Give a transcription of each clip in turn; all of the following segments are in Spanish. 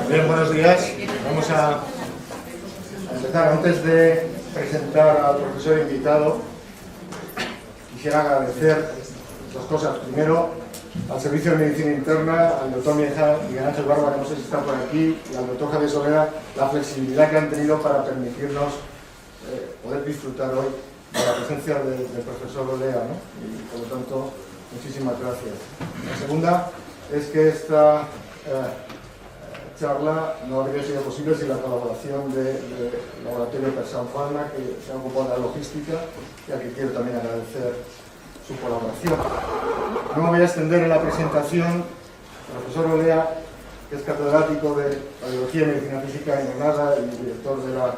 Bien, buenos días. Vamos a empezar. Antes de presentar al profesor invitado, quisiera agradecer dos cosas. Primero, al Servicio de Medicina Interna, al doctor Miguel Ángel Barba, que no sé si está por aquí, y al doctor Javier Solera, la flexibilidad que han tenido para permitirnos poder disfrutar hoy de la presencia del profesor Olea, ¿no? Y por lo tanto, muchísimas gracias. La segunda es que esta charla no habría sido posible sin la colaboración del Laboratorio Persan Pharma, que se ha ocupado de la logística, y al que quiero también agradecer su colaboración. No me voy a extender en la presentación. El profesor Olea, que es catedrático de Radiología y Medicina Física en Granada y director de la...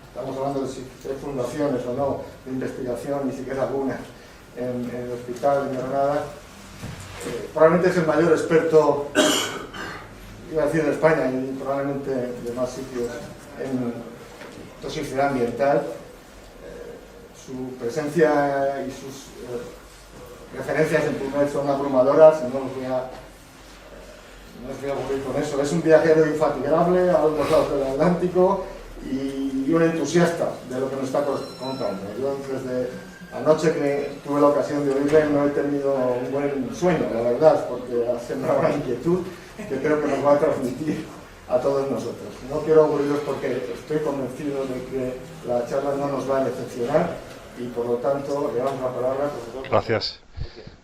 estamos hablando de si hay fundaciones o no de investigación, ni siquiera alguna, en el hospital de Granada. Probablemente es el mayor experto, iba a decir de España y probablemente de más sitios, en toxicidad ambiental. Su presencia y sus referencias en PubMed son abrumadoras, no os voy a aburrir con eso. Es un viajero infatigable a los lados del Atlántico y un entusiasta de lo que nos está contando. Yo desde anoche que tuve la ocasión de oírle no he tenido un buen sueño, la verdad, porque ha sembrado una inquietud que creo que nos va a transmitir a todos nosotros. No quiero aburriros porque estoy convencido de que la charla no nos va a decepcionar y por lo tanto le damos la palabra al profesor. Gracias.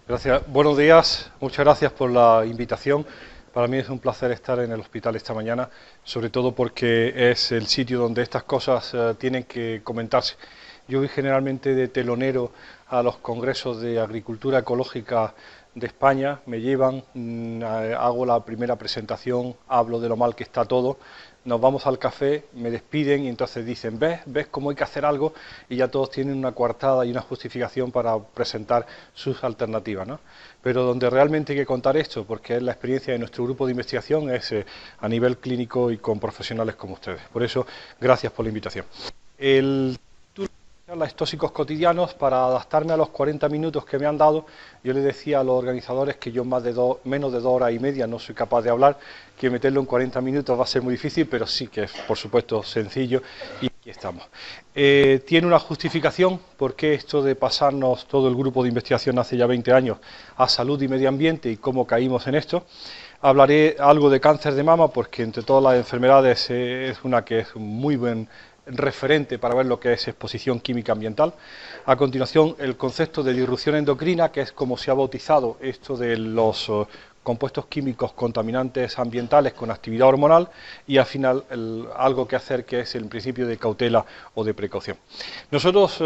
Gracias. Buenos días, muchas gracias por la invitación. Para mí es un placer estar en el hospital esta mañana, sobre todo porque es el sitio donde estas cosas tienen que comentarse. Yo voy generalmente de telonero a los congresos de agricultura ecológica de España, me llevan, hago la primera presentación, hablo de lo mal que está todo, nos vamos al café, me despiden y entonces dicen, ¿ves cómo hay que hacer algo? Y ya todos tienen una coartada y una justificación para presentar sus alternativas, ¿no? Pero donde realmente hay que contar esto, porque es la experiencia de nuestro grupo de investigación, es a nivel clínico y con profesionales como ustedes. Por eso, gracias por la invitación. Las tóxicos cotidianos, para adaptarme a los 40 minutos que me han dado, yo les decía a los organizadores que yo menos de 2 horas y media no soy capaz de hablar, que meterlo en 40 minutos va a ser muy difícil, pero sí que es, por supuesto, sencillo y aquí estamos. Tiene una justificación, porque esto de pasarnos todo el grupo de investigación hace ya 20 años a salud y medio ambiente y cómo caímos en esto. Hablaré algo de cáncer de mama, porque entre todas las enfermedades es una que es un muy buen referente para ver lo que es exposición química ambiental. A continuación, el concepto de disrupción endocrina, que es como se ha bautizado esto de los compuestos químicos contaminantes ambientales con actividad hormonal, y al final algo que hacer, que es el principio de cautela o de precaución. Nosotros,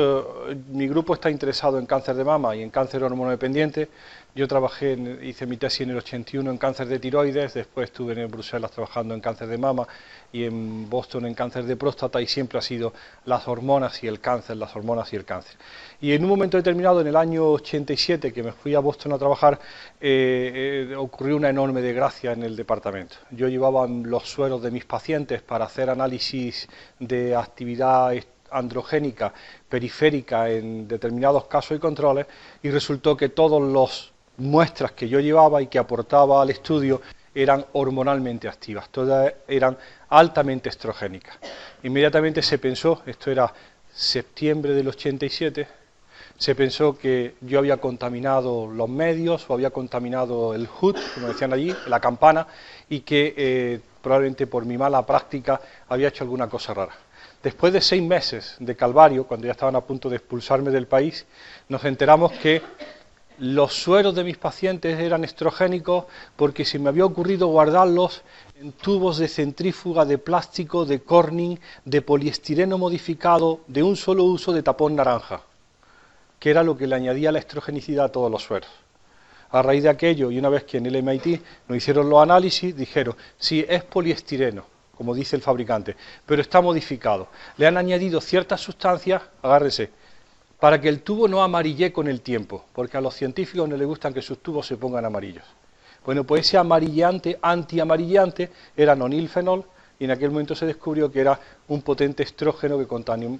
mi grupo está interesado en cáncer de mama y en cáncer hormonodependiente. Yo hice mi tesis en el 81 en cáncer de tiroides, después estuve en Bruselas trabajando en cáncer de mama y en Boston en cáncer de próstata, y siempre ha sido las hormonas y el cáncer, las hormonas y el cáncer. Y en un momento determinado, en el año 87, que me fui a Boston a trabajar, ocurrió una enorme desgracia en el departamento. Yo llevaba los sueros de mis pacientes para hacer análisis de actividad androgénica periférica en determinados casos y controles, y resultó que todas las muestras que yo llevaba y que aportaba al estudio eran hormonalmente activas, todas eran altamente estrogénicas. Inmediatamente se pensó, esto era septiembre del 87, se pensó que yo había contaminado los medios o había contaminado el HUD, como decían allí, la campana, y que probablemente por mi mala práctica había hecho alguna cosa rara. Después de 6 meses de calvario, cuando ya estaban a punto de expulsarme del país, nos enteramos que los sueros de mis pacientes eran estrogénicos porque se me había ocurrido guardarlos en tubos de centrífuga de plástico, de Corning, de poliestireno modificado, de un solo uso, de tapón naranja, que era lo que le añadía la estrogenicidad a todos los sueros. A raíz de aquello, y una vez que en el MIT nos hicieron los análisis, dijeron, sí, es poliestireno, como dice el fabricante, pero está modificado. Le han añadido ciertas sustancias, agárrese, para que el tubo no amarille con el tiempo, porque a los científicos no les gustan que sus tubos se pongan amarillos. Bueno, pues ese amarillante, antiamarillante, era nonilfenol, y en aquel momento se descubrió que era un potente estrógeno que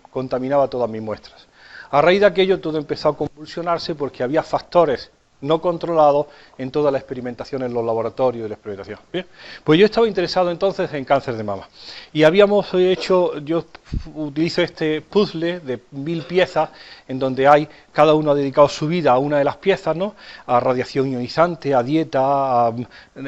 contaminaba todas mis muestras. A raíz de aquello todo empezó a convulsionarse porque había factores no controlados en toda la experimentación en los laboratorios de la experimentación. Bien, pues yo estaba interesado entonces en cáncer de mama y habíamos hecho, yo utilizo este puzzle de 1000 piezas en donde cada uno ha dedicado su vida a una de las piezas, ¿no? A radiación ionizante, a dieta, a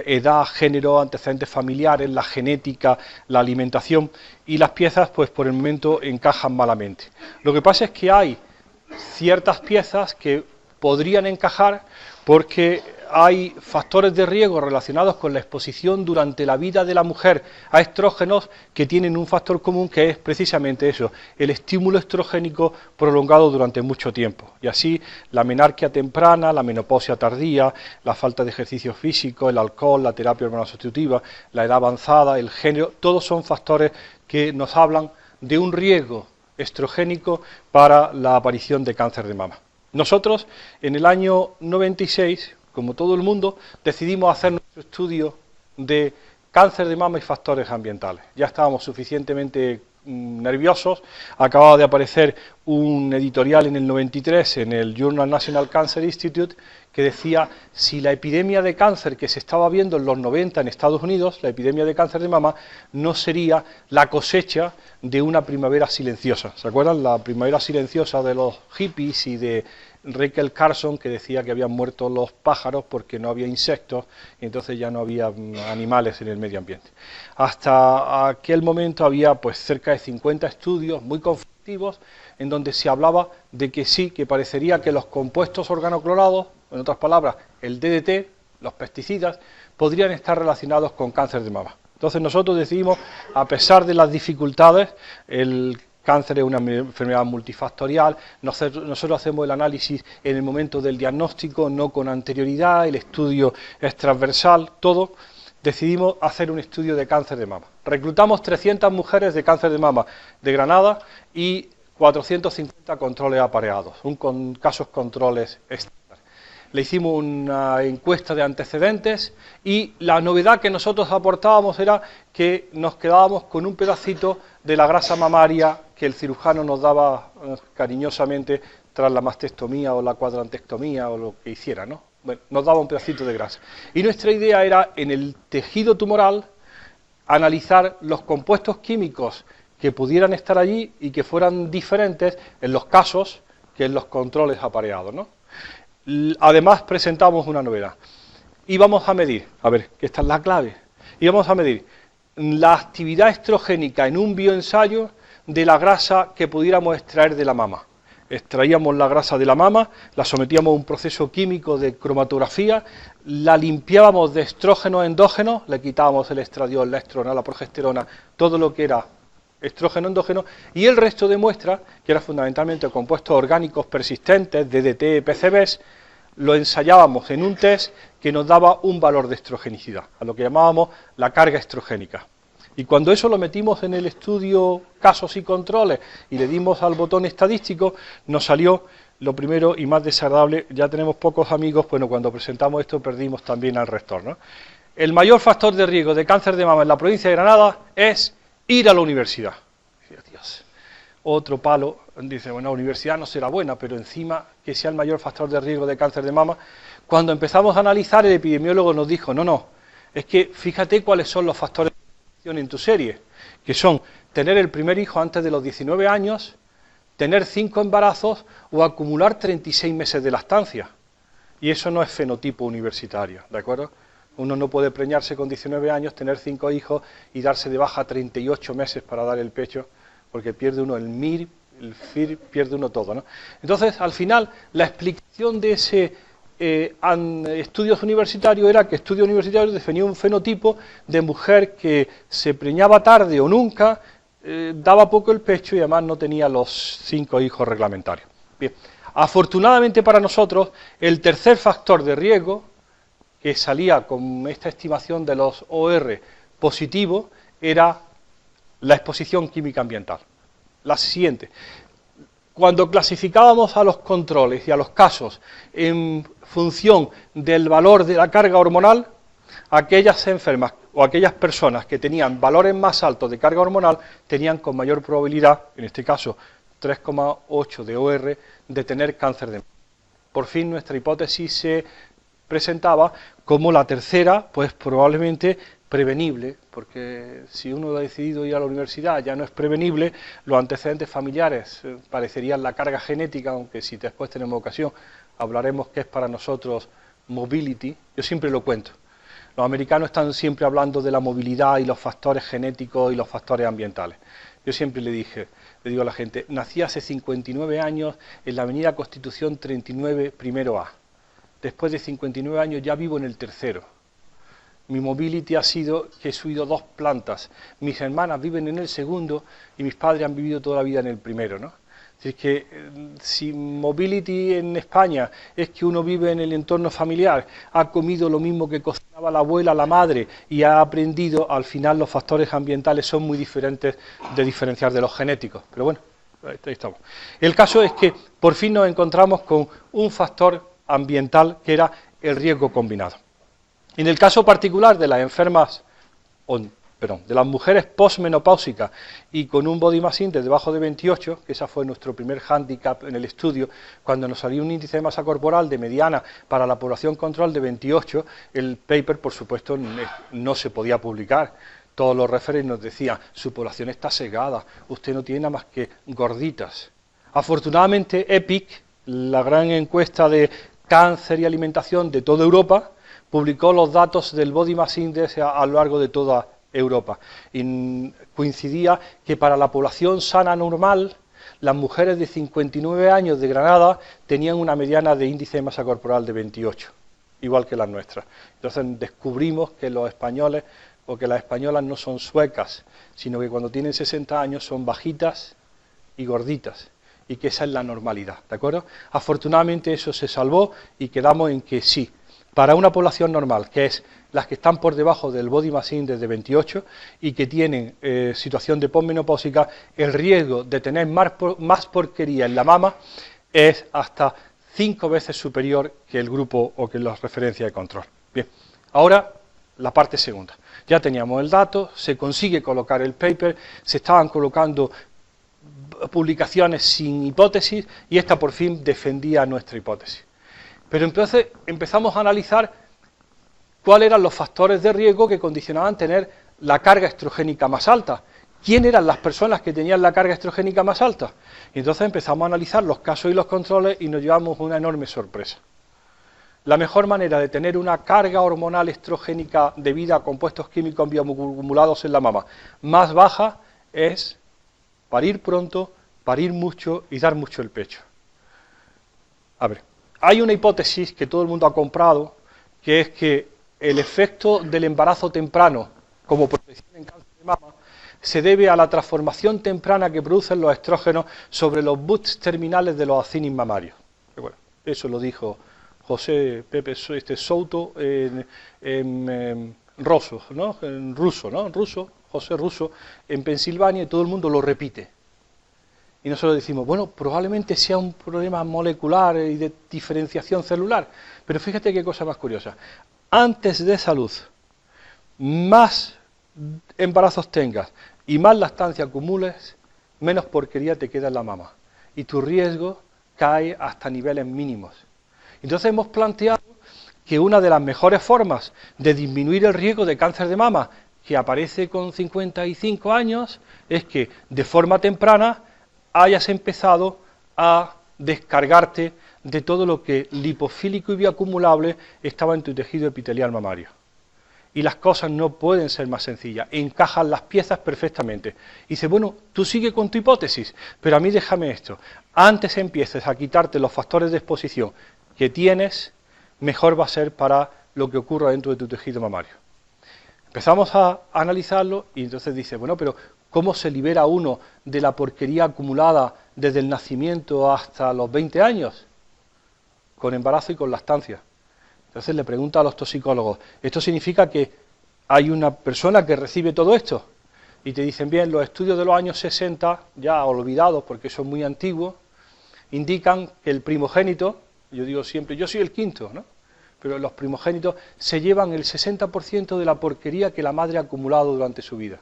edad, género, antecedentes familiares, la genética, la alimentación, y las piezas pues por el momento encajan malamente. Lo que pasa es que hay ciertas piezas que podrían encajar porque hay factores de riesgo relacionados con la exposición durante la vida de la mujer a estrógenos que tienen un factor común, que es precisamente eso, el estímulo estrogénico prolongado durante mucho tiempo. Y así la menarquia temprana, la menopausia tardía, la falta de ejercicio físico, el alcohol, la terapia hormonal sustitutiva, la edad avanzada, el género, todos son factores que nos hablan de un riesgo estrogénico para la aparición de cáncer de mama. Nosotros, en el año 96, como todo el mundo, decidimos hacer nuestro estudio de cáncer de mama y factores ambientales. Ya estábamos suficientemente nerviosos, acababa de aparecer un editorial en el 93 en el Journal National Cancer Institute que decía si la epidemia de cáncer que se estaba viendo en los 90 en Estados Unidos, la epidemia de cáncer de mama, no sería la cosecha de una primavera silenciosa. ¿Se acuerdan? La primavera silenciosa de los hippies y de Rachel Carson, que decía que habían muerto los pájaros porque no había insectos y entonces ya no había animales en el medio ambiente. Hasta aquel momento había pues cerca de 50 estudios muy conflictivos en donde se hablaba de que sí, que parecería que los compuestos organoclorados, en otras palabras, el DDT, los pesticidas, podrían estar relacionados con cáncer de mama. Entonces nosotros decidimos, a pesar de las dificultades, el cáncer es una enfermedad multifactorial, nosotros hacemos el análisis en el momento del diagnóstico, no con anterioridad, el estudio es transversal, todo. Decidimos hacer un estudio de cáncer de mama. Reclutamos 300 mujeres de cáncer de mama de Granada y 450 controles apareados, con casos controles estándar. Le hicimos una encuesta de antecedentes y la novedad que nosotros aportábamos era que nos quedábamos con un pedacito de la grasa mamaria que el cirujano nos daba cariñosamente tras la mastectomía o la cuadrantectomía o lo que hiciera, ¿no? Bueno, nos daba un pedacito de grasa. Y nuestra idea era, en el tejido tumoral, analizar los compuestos químicos que pudieran estar allí y que fueran diferentes en los casos que en los controles apareados, ¿no? Además presentamos una novedad. Íbamos a medir, a ver, que esta es la clave, íbamos a medir la actividad estrogénica en un bioensayo de la grasa que pudiéramos extraer de la mama. Extraíamos la grasa de la mama, la sometíamos a un proceso químico de cromatografía, la limpiábamos de estrógenos endógenos, le quitábamos el estradiol, la estrona, la progesterona, todo lo que era estrógeno endógeno, y el resto de muestras, que eran fundamentalmente compuestos orgánicos persistentes, DDT, PCBs, lo ensayábamos en un test que nos daba un valor de estrogenicidad, a lo que llamábamos la carga estrogénica. Y cuando eso lo metimos en el estudio casos y controles y le dimos al botón estadístico, nos salió lo primero y más desagradable. Ya tenemos pocos amigos, bueno, cuando presentamos esto perdimos también al rector, ¿no? El mayor factor de riesgo de cáncer de mama en la provincia de Granada es ir a la universidad. Dios, otro palo, dice, bueno, la universidad no será buena, pero encima que sea el mayor factor de riesgo de cáncer de mama. Cuando empezamos a analizar, el epidemiólogo nos dijo, no, es que fíjate cuáles son los factores en tu serie, que son tener el primer hijo antes de los 19 años, tener 5 embarazos o acumular 36 meses de lactancia. Y eso no es fenotipo universitario, ¿de acuerdo? Uno no puede preñarse con 19 años, tener 5 hijos y darse de baja 38 meses para dar el pecho, porque pierde uno el MIR, el FIR, pierde uno todo, ¿no? Entonces, al final, la explicación de ese estudios universitarios era que estudios universitarios definía un fenotipo de mujer que se preñaba tarde o nunca, daba poco el pecho y además no tenía los 5 hijos reglamentarios. Bien, afortunadamente para nosotros, el tercer factor de riesgo, que salía con esta estimación de los OR positivos, era la exposición química ambiental. La siguiente. Cuando clasificábamos a los controles y a los casos en función del valor de la carga hormonal, aquellas enfermas o aquellas personas que tenían valores más altos de carga hormonal tenían con mayor probabilidad, en este caso 3,8 de OR, de tener cáncer de mama. por fin nuestra hipótesis se presentaba como la tercera, pues probablemente prevenible, porque si uno ha decidido ir a la universidad ya no es prevenible, los antecedentes familiares parecerían la carga genética, aunque si después tenemos ocasión hablaremos qué es para nosotros mobility, yo siempre lo cuento. Los americanos están siempre hablando de la movilidad y los factores genéticos y los factores ambientales. Yo siempre le digo a la gente, nací hace 59 años en la avenida Constitución 39, primero A. Después de 59 años ya vivo en el tercero. Mi mobility ha sido que he subido 2 plantas. Mis hermanas viven en el segundo y mis padres han vivido toda la vida en el primero, ¿no? Es que si mobility en España es que uno vive en el entorno familiar, ha comido lo mismo que cocinaba la abuela, la madre, y ha aprendido, al final los factores ambientales son muy diferentes de diferenciar de los genéticos. Pero bueno, ahí estamos. El caso es que por fin nos encontramos con un factor ambiental que era el riesgo combinado. En el caso particular de las enfermas, de las mujeres posmenopáusicas y con un body mass index debajo de 28, que ese fue nuestro primer hándicap en el estudio, cuando nos salió un índice de masa corporal de mediana para la población control de 28, el paper, por supuesto, no se podía publicar. Todos los referentes nos decían, su población está segada, usted no tiene nada más que gorditas. Afortunadamente, EPIC, la gran encuesta de cáncer y alimentación de toda Europa, publicó los datos del body mass index a lo largo de toda Europa. Y coincidía que para la población sana normal, las mujeres de 59 años de Granada tenían una mediana de índice de masa corporal de 28, igual que las nuestras. Entonces descubrimos que los españoles, o que las españolas no son suecas, sino que cuando tienen 60 años son bajitas y gorditas, y que esa es la normalidad, ¿de acuerdo? Afortunadamente eso se salvó y quedamos en que sí, para una población normal, que es las que están por debajo del body mass index de 28 y que tienen situación de posmenopáusica, el riesgo de tener más porquería en la mama es hasta 5 veces superior que el grupo o que las referencias de control. Bien, ahora la parte segunda. Ya teníamos el dato, se consigue colocar el paper, se estaban colocando publicaciones sin hipótesis y esta por fin defendía nuestra hipótesis. Pero entonces empezamos a analizar cuáles eran los factores de riesgo que condicionaban tener la carga estrogénica más alta. ¿Quién eran las personas que tenían la carga estrogénica más alta? Y entonces empezamos a analizar los casos y los controles y nos llevamos una enorme sorpresa. La mejor manera de tener una carga hormonal estrogénica debida a compuestos químicos bioacumulados en la mama más baja es parir pronto, parir mucho y dar mucho el pecho. A ver, hay una hipótesis que todo el mundo ha comprado, que es que el efecto del embarazo temprano como protección en cáncer de mama se debe a la transformación temprana que producen los estrógenos sobre los buds terminales de los acínis mamarios. Bueno, eso lo dijo José Pepe Souto en ruso, ¿no? José Russo, en Pensilvania, y todo el mundo lo repite. Y nosotros decimos, bueno, probablemente sea un problema molecular y de diferenciación celular, pero fíjate qué cosa más curiosa. Antes de salud, más embarazos tengas y más lactancia acumules, menos porquería te queda en la mama. Y tu riesgo cae hasta niveles mínimos. Entonces hemos planteado que una de las mejores formas de disminuir el riesgo de cáncer de mama, que aparece con 55 años, es que de forma temprana hayas empezado a descargarte de todo lo que lipofílico y bioacumulable estaba en tu tejido epitelial mamario. Y las cosas no pueden ser más sencillas, encajan las piezas perfectamente. Y dice, bueno, tú sigue con tu hipótesis, pero a mí déjame esto. Antes empieces a quitarte los factores de exposición que tienes, mejor va a ser para lo que ocurra dentro de tu tejido mamario. Empezamos a analizarlo y entonces dice, bueno, pero ¿cómo se libera uno de la porquería acumulada desde el nacimiento hasta los 20 años? Con embarazo y con lactancia. Entonces le pregunta a los toxicólogos, ¿esto significa que hay una persona que recibe todo esto? Y te dicen, bien, los estudios de los años 60, ya olvidados porque son muy antiguos, indican que el primogénito, yo digo siempre, yo soy el quinto, ¿no? Pero los primogénitos se llevan el 60% de la porquería que la madre ha acumulado durante su vida.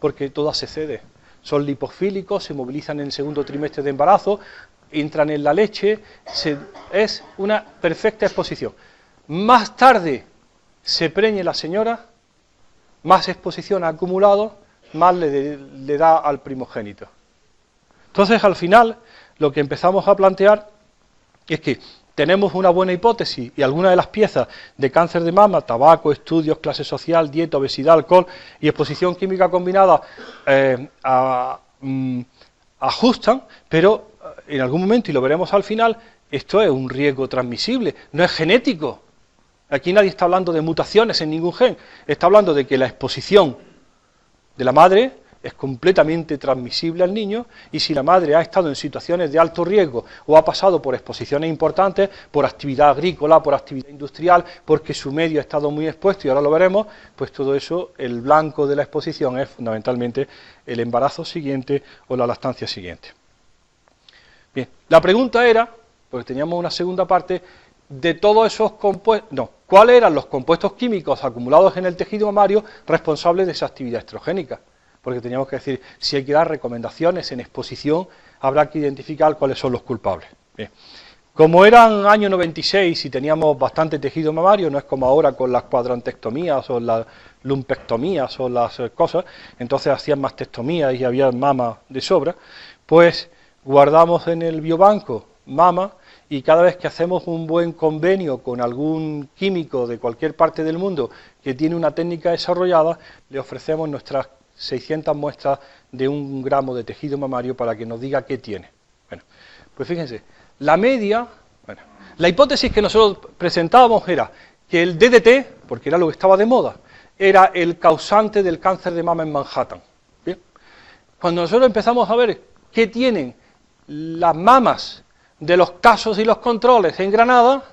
Porque toda se cede. Son lipofílicos, se movilizan en el segundo trimestre de embarazo, entran en la leche, es una perfecta exposición. Más tarde se preñe la señora, más exposición ha acumulado, más le da al primogénito. Entonces, al final, lo que empezamos a plantear es que tenemos una buena hipótesis y algunas de las piezas de cáncer de mama, tabaco, estudios, clase social, dieta, obesidad, alcohol y exposición química combinada ajustan, pero en algún momento, y lo veremos al final, esto es un riesgo transmisible, no es genético. Aquí nadie está hablando de mutaciones en ningún gen, está hablando de que la exposición de la madre es completamente transmisible al niño, y si la madre ha estado en situaciones de alto riesgo o ha pasado por exposiciones importantes, por actividad agrícola, por actividad industrial, porque su medio ha estado muy expuesto, y ahora lo veremos, pues todo eso, el blanco de la exposición es fundamentalmente el embarazo siguiente o la lactancia siguiente. Bien, la pregunta era, porque teníamos una segunda parte, de todos esos compuestos, no, ¿cuáles eran los compuestos químicos acumulados en el tejido mamario responsables de esa actividad estrogénica? Porque teníamos que decir, si hay que dar recomendaciones en exposición, habrá que identificar cuáles son los culpables. Bien. Como eran año 96 y teníamos bastante tejido mamario, no es como ahora con las cuadrantectomías o las lumpectomías o las cosas, entonces hacían mastectomías y había mama de sobra, pues guardamos en el biobanco mama, y cada vez que hacemos un buen convenio con algún químico de cualquier parte del mundo que tiene una técnica desarrollada, le ofrecemos nuestras 600 muestras de 1 gramo de tejido mamario para que nos diga qué tiene. Bueno, pues fíjense, la media, bueno, la hipótesis que nosotros presentábamos era que el DDT, porque era lo que estaba de moda, era el causante del cáncer de mama en Manhattan. ¿Bien? Cuando nosotros empezamos a ver qué tienen las mamas de los casos y los controles en Granada,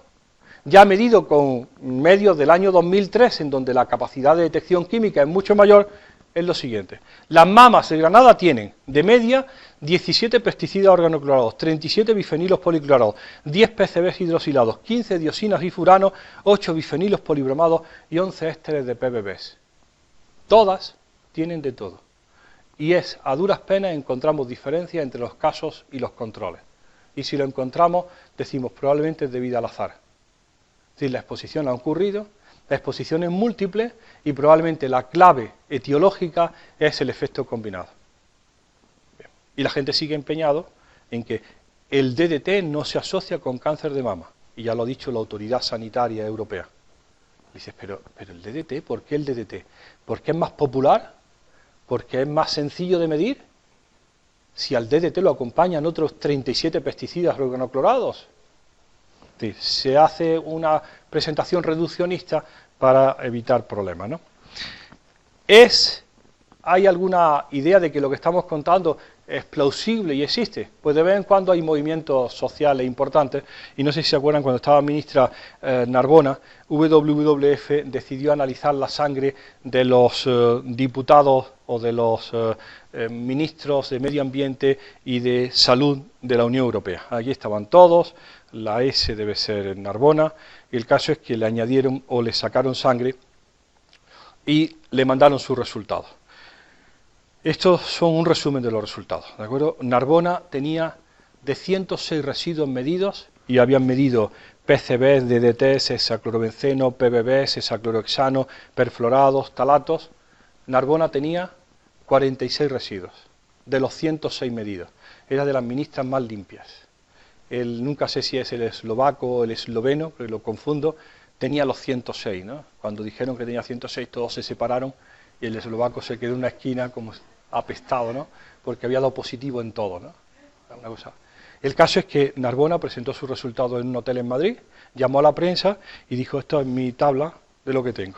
ya medido con medios del año 2003, en donde la capacidad de detección química es mucho mayor, es lo siguiente. Las mamas de Granada tienen, de media, 17 pesticidas organoclorados, 37 bifenilos policlorados, 10 PCBs hidrosilados, 15 diosinas y furanos, 8 bifenilos polibromados y 11 ésteres de PBBs. Todas tienen de todo. Y a duras penas encontramos diferencias entre los casos y los controles. Y si lo encontramos, decimos probablemente es debido al azar. Es decir, la exposición ha ocurrido, la exposición es múltiple y probablemente la clave etiológica es el efecto combinado. Bien. Y la gente sigue empeñado en que el DDT no se asocia con cáncer de mama. Y ya lo ha dicho la Autoridad Sanitaria Europea. Dices, pero el DDT, ¿por qué el DDT? ¿Porque es más popular? ¿Porque es más sencillo de medir? Si al DDT lo acompañan otros 37 pesticidas organoclorados. Es decir, se hace una presentación reduccionista para evitar problemas, ¿no? ¿Hay alguna idea de que lo que estamos contando es plausible y existe? Pues de vez en cuando hay movimientos sociales importantes, y no sé si se acuerdan cuando estaba ministra Narbona, WWF decidió analizar la sangre de los diputados o de los ministros de Medio Ambiente y de Salud de la Unión Europea. Allí estaban todos, la S debe ser Narbona, y el caso es que le añadieron o le sacaron sangre y le mandaron sus resultados. Estos son un resumen de los resultados, ¿de acuerdo? Narbona tenía de 106 residuos medidos, y habían medido PCBs, DDTs, hexaclorobenceno, PBBs, hexaclorohexano, perfluorados, talatos. Narbona tenía 46 residuos, de los 106 medidos. Era de las ministras más limpias. Nunca sé si es el eslovaco o el esloveno, pero lo confundo, tenía los 106, ¿no? Cuando dijeron que tenía 106, todos se separaron, y el eslovaco se quedó en una esquina como apestado, ¿no? Porque había dado positivo en todo, ¿no? Una cosa. El caso es que Narbona presentó sus resultados en un hotel en Madrid, llamó a la prensa y dijo, esto es mi tabla de lo que tengo.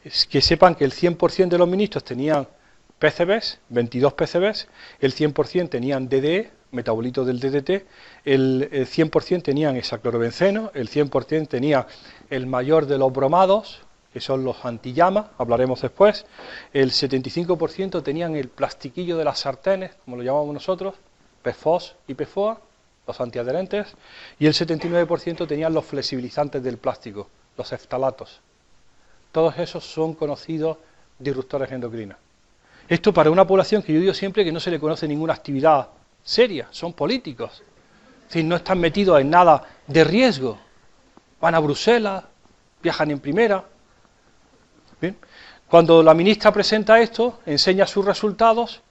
Es que sepan que el 100% de los ministros tenían PCBs, 22 PCBs, el 100% tenían DDE, metabolito del DDT, el 100% tenían hexaclorobenceno, el 100% tenía el mayor de los bromados, que son los antillamas, hablaremos después, el 75% tenían el plastiquillo de las sartenes, como lo llamamos nosotros, PFOS y PFOA, los antiadherentes, y el 79% tenían los flexibilizantes del plástico, los phtalatos. Todos esos son conocidos disruptores endocrinos. Esto para una población que yo digo siempre que no se le conoce ninguna actividad seria, son políticos. decir, no están metidos en nada de riesgo. Van a Bruselas, viajan en primera. ¿Bien? Cuando la ministra presenta esto, enseña sus resultados,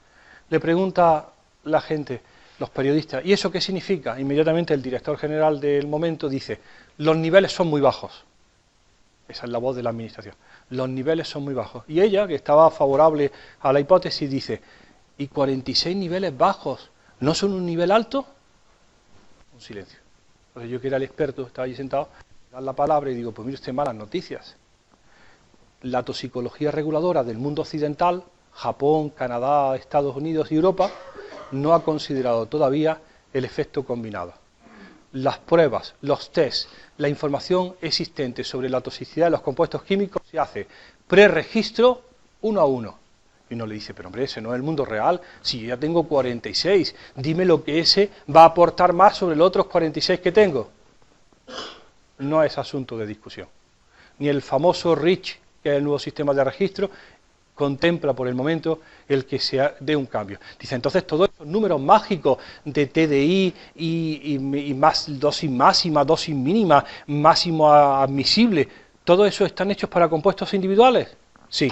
le pregunta la gente, los periodistas, ¿y eso qué significa? Inmediatamente el director general del momento dice, los niveles son muy bajos. Esa es la voz de la administración. Los niveles son muy bajos. Y ella, que estaba favorable a la hipótesis, dice, ¿y 46 niveles bajos no son un nivel alto? Un silencio. Entonces yo, que era el experto, estaba allí sentado, me dan la palabra y digo, pues mire usted, malas noticias. La toxicología reguladora del mundo occidental, Japón, Canadá, Estados Unidos y Europa, no ha considerado todavía el efecto combinado. Las pruebas, los tests, la información existente sobre la toxicidad de los compuestos químicos se hace preregistro 1 a 1. Y uno le dice, pero hombre, ese no es el mundo real, si yo ya tengo 46, dime lo que ese va a aportar más sobre los otros 46 que tengo. No es asunto de discusión. Ni el famoso REACH, que es el nuevo sistema de registro, contempla por el momento el que se dé un cambio. Dice, entonces todos estos números mágicos de TDI y más dosis máxima, dosis mínima, máximo admisible, ¿todo eso están hechos para compuestos individuales? Sí,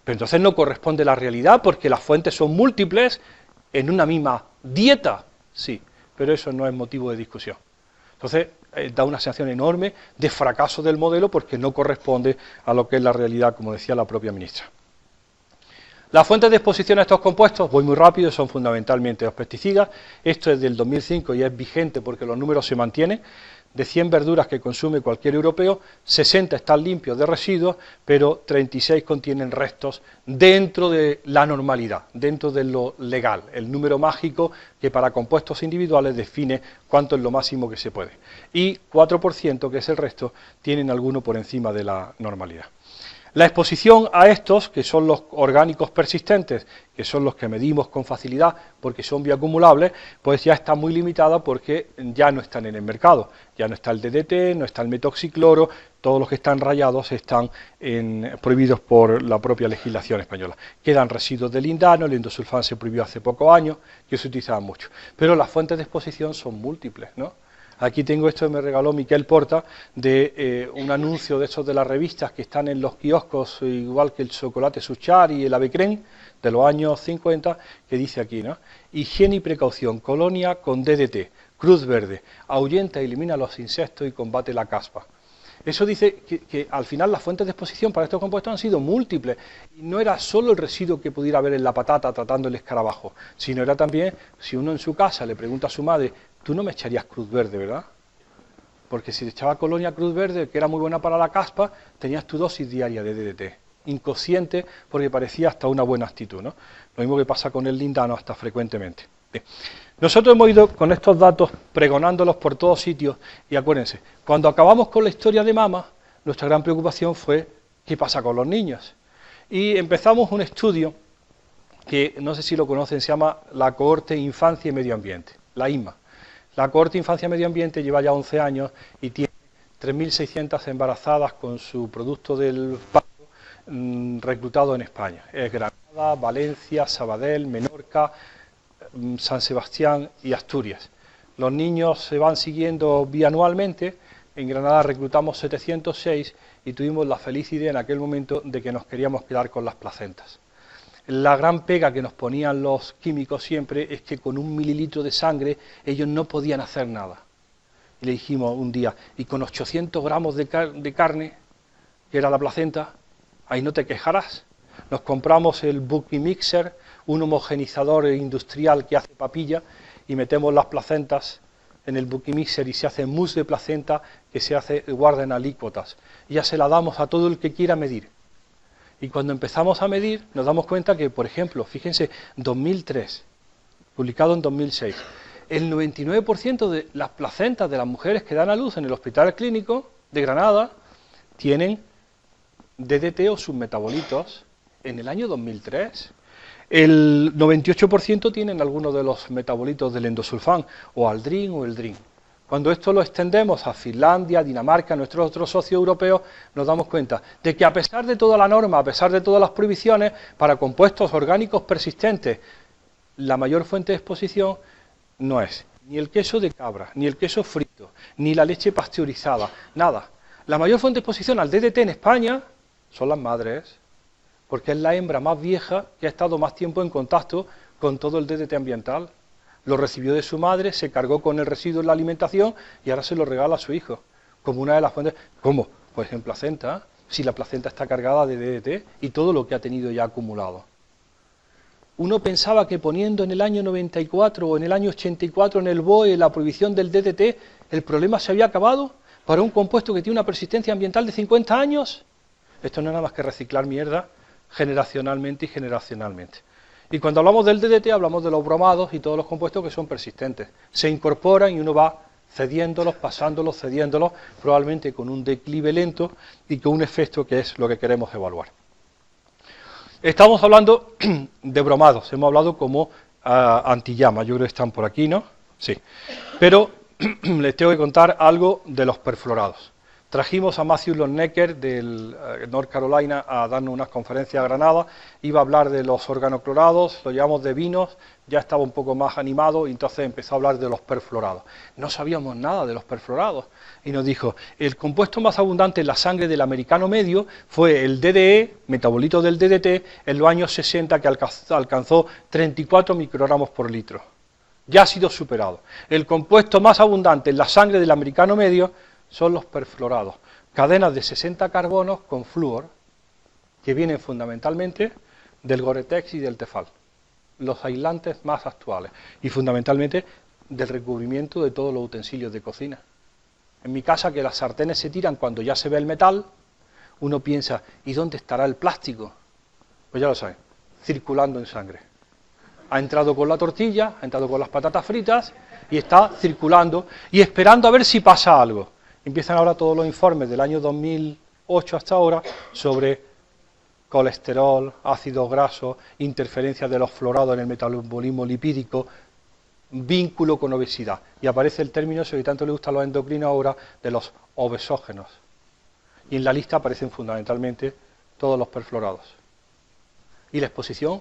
pero entonces no corresponde a la realidad porque las fuentes son múltiples en una misma dieta. Sí, pero eso no es motivo de discusión. Entonces, da una sensación enorme de fracaso del modelo porque no corresponde a lo que es la realidad, como decía la propia ministra. Las fuentes de exposición a estos compuestos, voy muy rápido, son fundamentalmente los pesticidas. Esto es del 2005 y es vigente porque los números se mantienen. De 100 verduras que consume cualquier europeo, 60 están limpios de residuos, pero 36 contienen restos dentro de la normalidad, dentro de lo legal, el número mágico que para compuestos individuales define cuánto es lo máximo que se puede. Y 4%, que es el resto, tienen alguno por encima de la normalidad. La exposición a estos, que son los orgánicos persistentes, que son los que medimos con facilidad porque son bioacumulables, pues ya está muy limitada porque ya no están en el mercado. Ya no está el DDT, no está el metoxicloro, todos los que están rayados están prohibidos por la propia legislación española. Quedan residuos de lindano, el endosulfán se prohibió hace pocos años, que se utilizaban mucho. Pero las fuentes de exposición son múltiples, ¿no? Aquí tengo esto que me regaló Miquel Porta, de un anuncio de estos de las revistas que están en los kioscos, igual que el chocolate Suchar y el Avecren, de los años 50, que dice aquí, ¿no? Higiene y precaución, colonia con DDT, cruz verde, ahuyenta y elimina los insectos y combate la caspa. Eso dice que al final las fuentes de exposición para estos compuestos han sido múltiples. Y no era solo el residuo que pudiera haber en la patata tratando el escarabajo, sino era también, si uno en su casa le pregunta a su madre, tú no me echarías cruz verde, ¿verdad? Porque si le echaba colonia cruz verde, que era muy buena para la caspa, tenías tu dosis diaria de DDT. Inconsciente, porque parecía hasta una buena actitud, ¿no? Lo mismo que pasa con el lindano hasta frecuentemente. Bien. Nosotros hemos ido con estos datos pregonándolos por todos sitios y acuérdense, cuando acabamos con la historia de mama, nuestra gran preocupación fue ¿qué pasa con los niños? Y empezamos un estudio que no sé si lo conocen, se llama la Cohorte Infancia y Medio Ambiente, la INMA. La Cohorte Infancia y Medio Ambiente lleva ya 11 años y tiene 3.600 embarazadas con su producto del parto reclutado en España. Es Granada, Valencia, Sabadell, Menorca, San Sebastián y Asturias. Los niños se van siguiendo bianualmente. En Granada reclutamos 706 y tuvimos la feliz idea en aquel momento de que nos queríamos quedar con las placentas. La gran pega que nos ponían los químicos siempre es que con 1 mililitro de sangre ellos no podían hacer nada. Y le dijimos un día, y con 800 gramos de carne, que era la placenta, ahí no te quejarás. Nos compramos el Bucky Mixer, un homogenizador industrial que hace papilla, y metemos las placentas en el Bucky Mixer y se hace mousse de placenta que se guarda en alícuotas. Y ya se la damos a todo el que quiera medir. Y cuando empezamos a medir, nos damos cuenta que, por ejemplo, fíjense, 2003, publicado en 2006, el 99% de las placentas de las mujeres que dan a luz en el Hospital Clínico de Granada tienen DDT o sus metabolitos en el año 2003. El 98% tienen algunos de los metabolitos del endosulfán, o Aldrin o el DRIN. Cuando esto lo extendemos a Finlandia, Dinamarca, nuestros otros socios europeos, nos damos cuenta de que a pesar de toda la norma, a pesar de todas las prohibiciones, para compuestos orgánicos persistentes, la mayor fuente de exposición no es ni el queso de cabra, ni el queso frito, ni la leche pasteurizada, nada. La mayor fuente de exposición al DDT en España son las madres, porque es la hembra más vieja que ha estado más tiempo en contacto con todo el DDT ambiental. Lo recibió de su madre, se cargó con el residuo en la alimentación y ahora se lo regala a su hijo, como una de las fuentes. ¿Cómo? Pues en placenta, si la placenta está cargada de DDT y todo lo que ha tenido ya acumulado. Uno pensaba que poniendo en el año 94 o en el año 84 en el BOE la prohibición del DDT, el problema se había acabado para un compuesto que tiene una persistencia ambiental de 50 años. Esto no es nada más que reciclar mierda generacionalmente y generacionalmente. Y cuando hablamos del DDT hablamos de los bromados y todos los compuestos que son persistentes. Se incorporan y uno va cediéndolos, pasándolos, cediéndolos, probablemente con un declive lento y con un efecto que es lo que queremos evaluar. Estamos hablando de bromados, hemos hablado como antillamas, yo creo que están por aquí, ¿no? Sí. Pero les tengo que contar algo de los perfluorados. Trajimos a Matthew Lonnecker del North Carolina a darnos unas conferencias a Granada, iba a hablar de los organoclorados, lo llevamos de vinos, ya estaba un poco más animado y entonces empezó a hablar de los perfluorados. No sabíamos nada de los perfluorados y nos dijo, el compuesto más abundante en la sangre del americano medio fue el DDE, metabolito del DDT, en los años 60 que alcanzó 34 microgramos por litro. Ya ha sido superado. El compuesto más abundante en la sangre del americano medio son los perfluorados, cadenas de 60 carbonos con flúor, que vienen fundamentalmente del Gore-Tex y del Tefal, los aislantes más actuales, y fundamentalmente del recubrimiento de todos los utensilios de cocina. En mi casa, que las sartenes se tiran cuando ya se ve el metal, uno piensa, ¿y dónde estará el plástico? Pues ya lo saben, circulando en sangre. Ha entrado con la tortilla, ha entrado con las patatas fritas, y está circulando, y esperando a ver si pasa algo. Empiezan ahora todos los informes del año 2008 hasta ahora sobre colesterol, ácidos grasos, interferencia de los fluorados en el metabolismo lipídico, vínculo con obesidad. Y aparece el término, ese que tanto le gusta a los endocrinos ahora, de los obesógenos. Y en la lista aparecen fundamentalmente todos los perfluorados. Y la exposición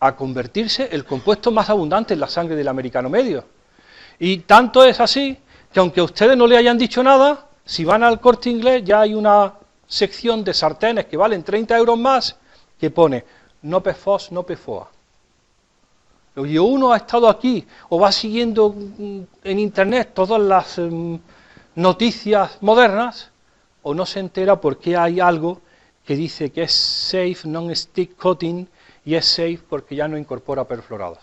a convertirse el compuesto más abundante en la sangre del americano medio. Y tanto es así que aunque a ustedes no le hayan dicho nada, si van al Corte Inglés ya hay una sección de sartenes que valen 30 euros más, que pone no PFOS, no PFOA. Y uno ha estado aquí o va siguiendo en internet todas las noticias modernas, o no se entera porque hay algo que dice que es safe non-stick coating y es safe porque ya no incorpora perfluorados.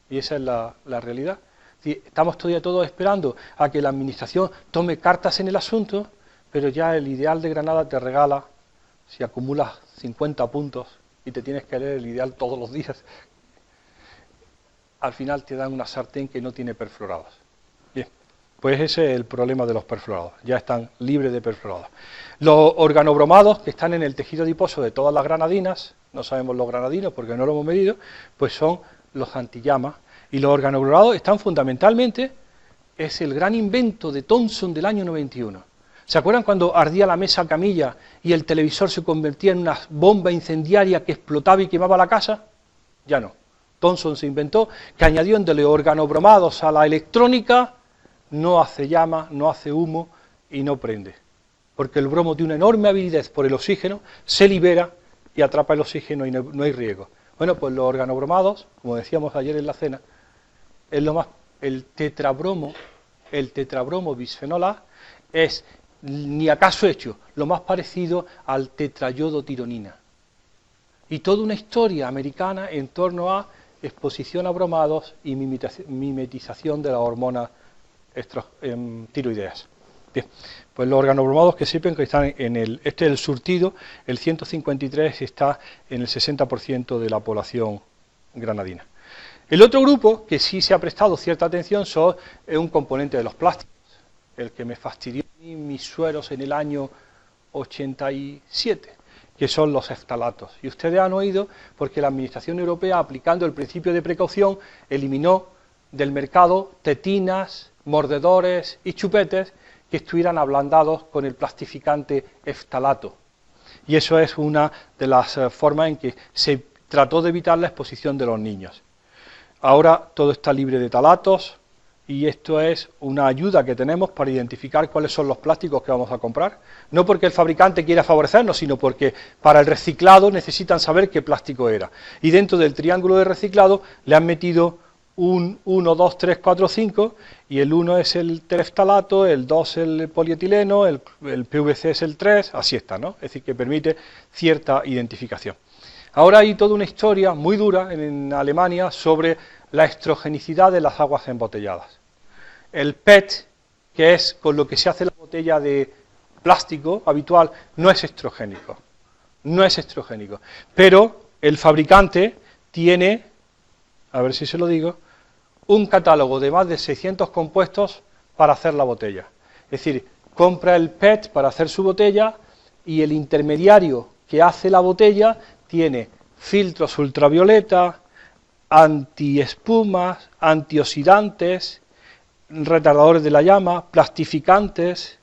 Y esa es la realidad. Estamos todavía todos esperando a que la administración tome cartas en el asunto, pero ya el Ideal de Granada te regala, si acumulas 50 puntos y te tienes que leer el Ideal todos los días, al final te dan una sartén que no tiene perfluorados. Bien, pues ese es el problema de los perfluorados, ya están libres de perfluorados. Los organobromados que están en el tejido adiposo de todas las granadinas, no sabemos los granadinos porque no lo hemos medido, pues son los antillamas. Y los organoclorados están fundamentalmente, es el gran invento de Thomson del año 91. ¿Se acuerdan cuando ardía la mesa camilla y el televisor se convertía en una bomba incendiaria que explotaba y quemaba la casa? Ya no. Thomson se inventó que añadiéndole organobromados a la electrónica, no hace llama, no hace humo y no prende. Porque el bromo tiene una enorme avidez por el oxígeno, se libera y atrapa el oxígeno y no hay riesgo. Bueno, pues los organobromados, como decíamos ayer en la cena, es lo más, el tetrabromo bisfenol A es, ni acaso hecho, lo más parecido al tetrayodotironina. Y toda una historia americana en torno a exposición a bromados y mimetización de las hormonas tiroideas. Bien, pues los organobromados que sepan que están en este es el surtido, el 153 está en el 60% de la población granadina. El otro grupo, que sí se ha prestado cierta atención, es un componente de los plásticos, el que me fastidió mis sueros en el año 87, que son los eftalatos. Y ustedes han oído porque la Administración Europea, aplicando el principio de precaución, eliminó del mercado tetinas, mordedores y chupetes que estuvieran ablandados con el plastificante eftalato. Y eso es una de las formas en que se trató de evitar la exposición de los niños. Ahora todo está libre de talatos, y esto es una ayuda que tenemos para identificar cuáles son los plásticos que vamos a comprar, no porque el fabricante quiera favorecernos, sino porque para el reciclado necesitan saber qué plástico era. Y dentro del triángulo de reciclado le han metido un 1, 2, 3, 4, 5, y el 1 es el tereftalato, el 2 el polietileno, el PVC es el 3, así está, ¿no? Es decir, que permite cierta identificación. Ahora hay toda una historia muy dura en Alemania sobre la estrogenicidad de las aguas embotelladas. El PET, que es con lo que se hace la botella de plástico habitual, no es estrogénico, pero el fabricante tiene, a ver si se lo digo, un catálogo de más de 600 compuestos para hacer la botella. Es decir, compra el PET para hacer su botella y el intermediario que hace la botella tiene filtros ultravioleta, antiespumas, antioxidantes, retardadores de la llama, plastificantes,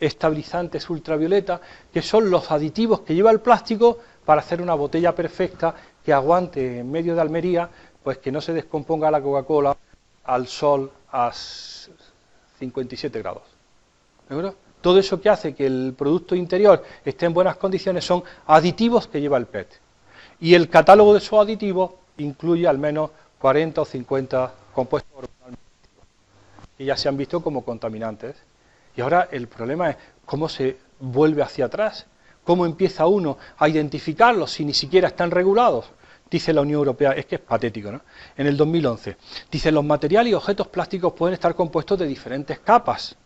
estabilizantes ultravioleta, que son los aditivos que lleva el plástico para hacer una botella perfecta que aguante en medio de Almería, pues que no se descomponga la Coca-Cola al sol a 57 grados. ¿De acuerdo? Todo eso que hace que el producto interior esté en buenas condiciones son aditivos que lleva el PET. Y el catálogo de esos aditivos incluye al menos 40 o 50 compuestos orgánicos que ya se han visto como contaminantes. Y ahora el problema es cómo se vuelve hacia atrás, cómo empieza uno a identificarlos si ni siquiera están regulados. Dice la Unión Europea, es que es patético, ¿no? En el 2011, dice, los materiales y objetos plásticos pueden estar compuestos de diferentes capas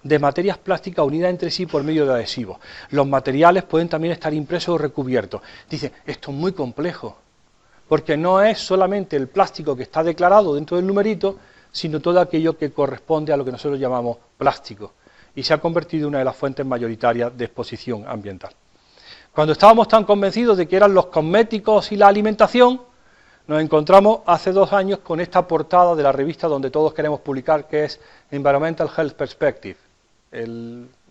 de materias plásticas unidas entre sí por medio de adhesivos. Los materiales pueden también estar impresos o recubiertos. Dice, esto es muy complejo, porque no es solamente el plástico que está declarado dentro del numerito, sino todo aquello que corresponde a lo que nosotros llamamos plástico, y se ha convertido en una de las fuentes mayoritarias de exposición ambiental. Cuando estábamos tan convencidos de que eran los cosméticos y la alimentación, nos encontramos hace 2 años con esta portada de la revista donde todos queremos publicar, que es Environmental Health Perspective,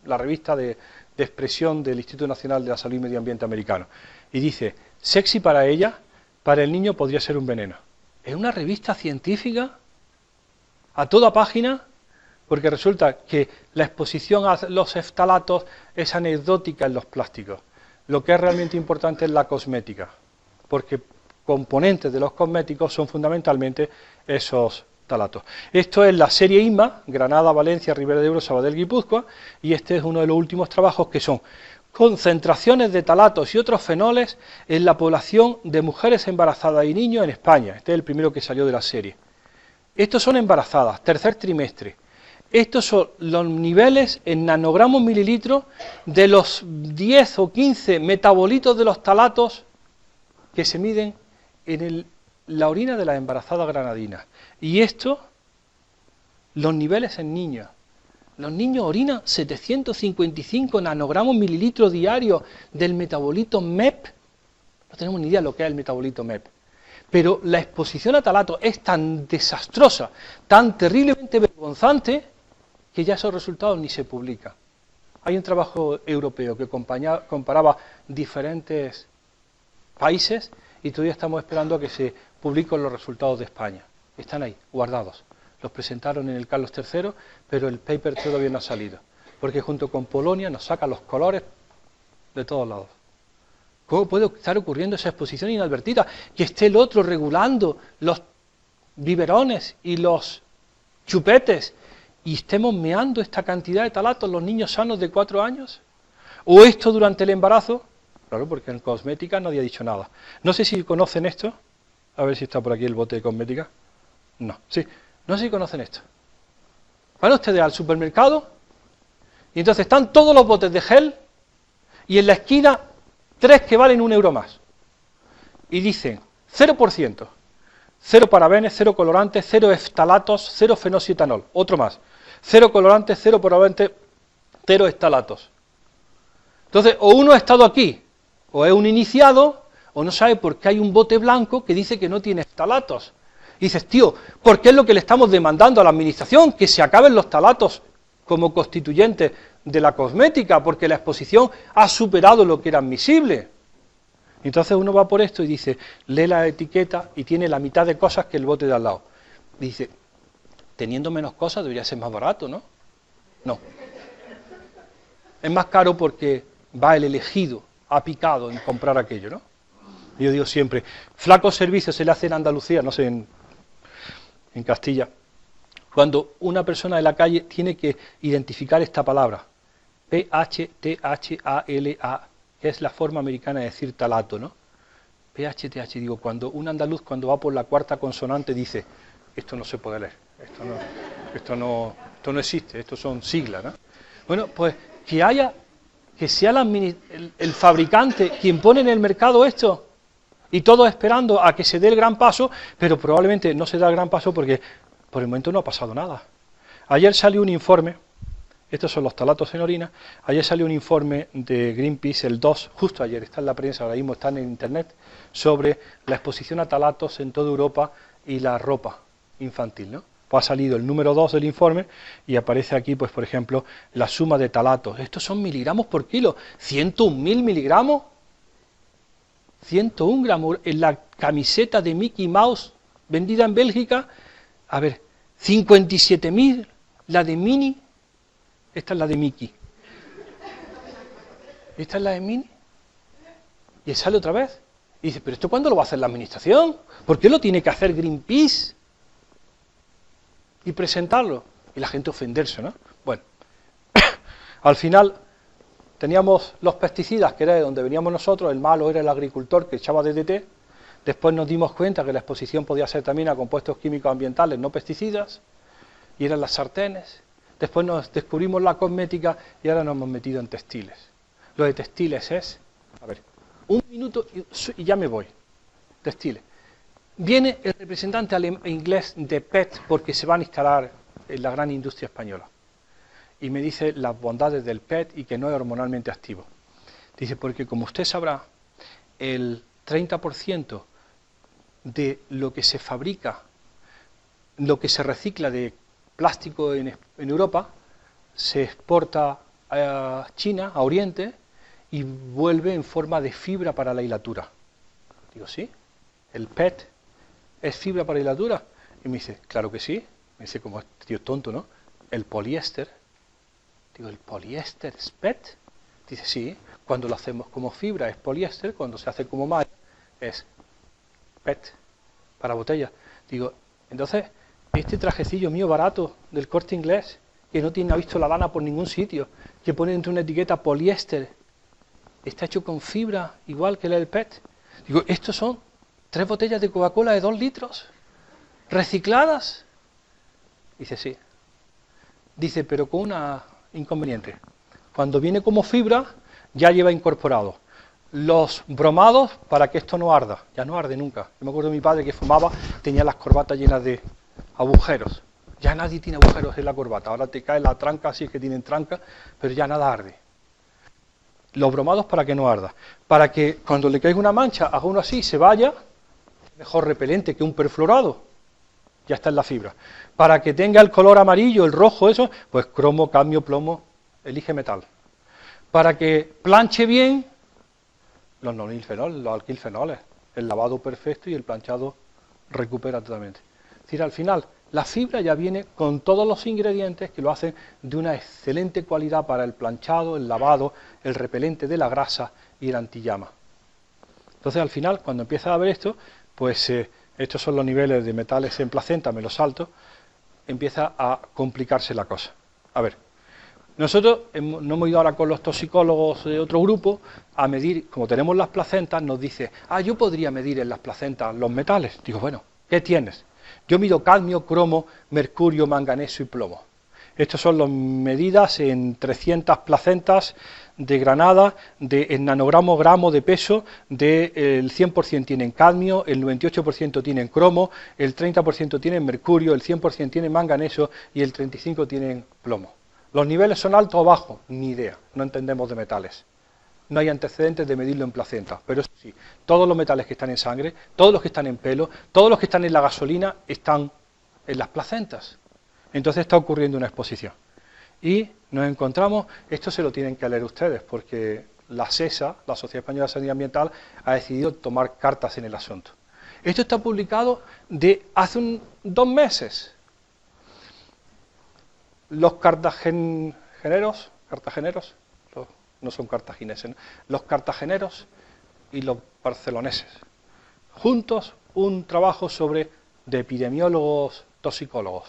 la revista de expresión del Instituto Nacional de la Salud y Medio Ambiente americano. Y dice, sexy para ella, para el niño podría ser un veneno. Es una revista científica a toda página, porque resulta que la exposición a los eftalatos es anecdótica en los plásticos. Lo que es realmente importante es la cosmética, porque componentes de los cosméticos son fundamentalmente esos talatos. Esto es la serie INMA, Granada, Valencia, Ribera de Ebro, Sabadell, Guipúzcoa, y este es uno de los últimos trabajos que son concentraciones de talatos y otros fenoles en la población de mujeres embarazadas y niños en España. Este es el primero que salió de la serie. Estos son embarazadas, tercer trimestre. Estos son los niveles en nanogramos mililitros de los 10 o 15 metabolitos de los talatos que se miden en la orina de las embarazadas granadinas. Y esto, los niveles en niños. Los niños orinan 755 nanogramos mililitros diarios del metabolito MEP. No tenemos ni idea de lo que es el metabolito MEP. Pero la exposición a talato es tan desastrosa, tan terriblemente vergonzante, que ya esos resultados ni se publican. Hay un trabajo europeo que comparaba diferentes países y todavía estamos esperando a que se publiquen los resultados de España. Están ahí, guardados. Los presentaron en el Carlos III, pero el paper todavía no ha salido, porque junto con Polonia nos saca los colores de todos lados. ¿Cómo puede estar ocurriendo esa exposición inadvertida? Que esté el otro regulando los biberones y los chupetes y estemos meando esta cantidad de talatos los niños sanos de 4 años. ¿O esto durante el embarazo? Claro, porque en cosmética nadie ha dicho nada. No sé si conocen esto. A ver si está por aquí el bote de cosmética. No, sí. No sé si conocen esto. Van ustedes al supermercado y entonces están todos los botes de gel y en la esquina 3 que valen 1 euro más. Y dicen 0%, 0 parabenes, 0 colorantes, 0 eftalatos, 0 fenoxietanol. Otro más. 0 colorantes, 0 parabenes, 0 eftalatos. Entonces, o uno ha estado aquí, o es un iniciado, o no sabe por qué hay un bote blanco que dice que no tiene eftalatos. Y dices, tío, ¿por qué es lo que le estamos demandando a la administración? Que se acaben los talatos como constituyentes de la cosmética, porque la exposición ha superado lo que era admisible. Entonces uno va por esto y dice, lee la etiqueta y tiene la mitad de cosas que el bote de al lado. Y dice, teniendo menos cosas debería ser más barato, ¿no? No. Es más caro porque va el elegido, ha picado en comprar aquello, ¿no? Yo digo siempre, flaco servicio se le hace en Andalucía, no sé, en Castilla, cuando una persona de la calle tiene que identificar esta palabra, P-H-T-H-A-L-A, que es la forma americana de decir talato, ¿no? P-H-T-H, digo, cuando un andaluz cuando va por la cuarta consonante dice, esto no se puede leer, esto no existe, esto son siglas, ¿no? Bueno, pues que sea el fabricante quien pone en el mercado esto, y todos esperando a que se dé el gran paso, pero probablemente no se da el gran paso porque por el momento no ha pasado nada. Ayer salió un informe, estos son los talatos en orina, ayer salió un informe de Greenpeace, el 2, justo ayer, está en la prensa, ahora mismo está en internet, sobre la exposición a talatos en toda Europa y la ropa infantil, ¿no? Pues ha salido el número 2 del informe y aparece aquí, pues por ejemplo, la suma de talatos. Estos son miligramos por kilo, 101.000 miligramos. 101 gramos en la camiseta de Mickey Mouse vendida en Bélgica, a ver, 57.000 la de Minnie, esta es la de Mickey, esta es la de Minnie, y sale otra vez, y dice, pero ¿esto cuándo lo va a hacer la administración? ¿Por qué lo tiene que hacer Greenpeace? Y presentarlo, y la gente ofenderse, ¿no? Bueno, al final teníamos los pesticidas, que era de donde veníamos nosotros, el malo era el agricultor que echaba DDT, después nos dimos cuenta que la exposición podía ser también a compuestos químicos ambientales, no pesticidas, y eran las sartenes, después nos descubrimos la cosmética y ahora nos hemos metido en textiles. Lo de textiles es, a ver, un minuto y ya me voy, textiles. Viene el representante inglés de PET porque se van a instalar en la gran industria española. Y me dice las bondades del PET y que no es hormonalmente activo. Dice, porque como usted sabrá, el 30% de lo que se fabrica, lo que se recicla de plástico en Europa, se exporta a China, a Oriente, y vuelve en forma de fibra para la hilatura. Digo, ¿sí? ¿El PET es fibra para hilatura? Y me dice, claro que sí. Me dice, como este tío es tonto, ¿no? El poliéster. Digo, ¿el poliéster es PET? Dice, sí, cuando lo hacemos como fibra es poliéster, cuando se hace como malla es PET, para botella. Digo, entonces, este trajecillo mío barato del Corte Inglés, que no ha visto la lana por ningún sitio, que pone entre una etiqueta poliéster, está hecho con fibra igual que el PET. Digo, estos son 3 botellas de Coca-Cola de 2 litros, recicladas. Dice, sí. Dice, pero con una inconveniente. Cuando viene como fibra, ya lleva incorporado los bromados para que esto no arda. Ya no arde nunca. Yo me acuerdo de mi padre que fumaba, tenía las corbatas llenas de agujeros. Ya nadie tiene agujeros en la corbata. Ahora te cae la tranca, si es que tienen tranca, pero ya nada arde. Los bromados para que no arda. Para que cuando le caiga una mancha, haga uno así, se vaya, mejor repelente que un perfluorado. Ya está en la fibra. Para que tenga el color amarillo, el rojo, eso, pues cromo, cadmio, plomo, elige metal. Para que planche bien, los nonilfenoles, los alquilfenoles, el lavado perfecto y el planchado recupera totalmente. Es decir, al final, la fibra ya viene con todos los ingredientes que lo hacen de una excelente calidad para el planchado, el lavado, el repelente de la grasa y el antillama. Entonces, al final, cuando empieza a ver esto, pues estos son los niveles de metales en placenta, me los salto, empieza a complicarse la cosa. A ver, nosotros no hemos ido ahora con los toxicólogos de otro grupo a medir, como tenemos las placentas, nos dice, yo podría medir en las placentas los metales. Digo, bueno, ¿qué tienes? Yo mido cadmio, cromo, mercurio, manganeso y plomo. Estas son las medidas en 300 placentas de Granada, en nanogramo gramo de peso, el 100% tienen cadmio, el 98% tienen cromo, el 30% tienen mercurio, el 100% tienen manganeso y el 35% tienen plomo. ¿Los niveles son altos o bajos? Ni idea, no entendemos de metales. No hay antecedentes de medirlo en placenta, pero eso sí, todos los metales que están en sangre, todos los que están en pelo, todos los que están en la gasolina están en las placentas. Entonces está ocurriendo una exposición. Y nos encontramos, esto se lo tienen que leer ustedes, porque la SESA, la Sociedad Española de Sanidad Ambiental, ha decidido tomar cartas en el asunto. Esto está publicado de hace 2 meses. los cartageneros, no son cartagineses, ¿no? Los cartageneros y los barceloneses, juntos un trabajo de epidemiólogos toxicólogos,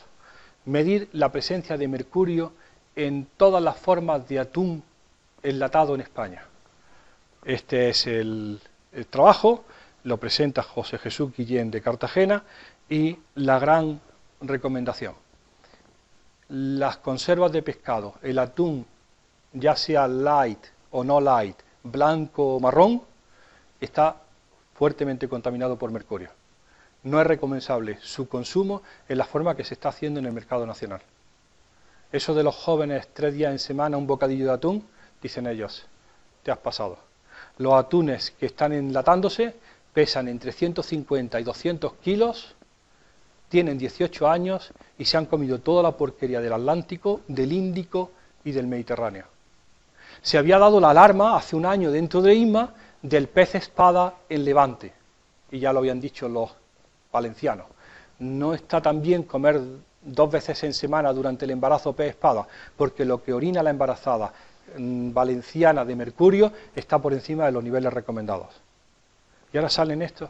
medir la presencia de mercurio en todas las formas de atún enlatado en España. Este es el trabajo, lo presenta José Jesús Guillén de Cartagena, y la gran recomendación: las conservas de pescado, el atún, ya sea light o no light, blanco o marrón, está fuertemente contaminado por mercurio. No es recomendable su consumo en la forma que se está haciendo en el mercado nacional. Eso de los jóvenes 3 días en semana un bocadillo de atún, dicen ellos, te has pasado. Los atunes que están enlatándose pesan entre 150 y 200 kilos, tienen 18 años y se han comido toda la porquería del Atlántico, del Índico y del Mediterráneo. Se había dado la alarma hace un año dentro de ISMA del pez espada en Levante, y ya lo habían dicho los valencianos. No está tan bien comer 2 veces en semana durante el embarazo pez espada, porque lo que orina la embarazada valenciana de mercurio está por encima de los niveles recomendados. Y ahora salen estos,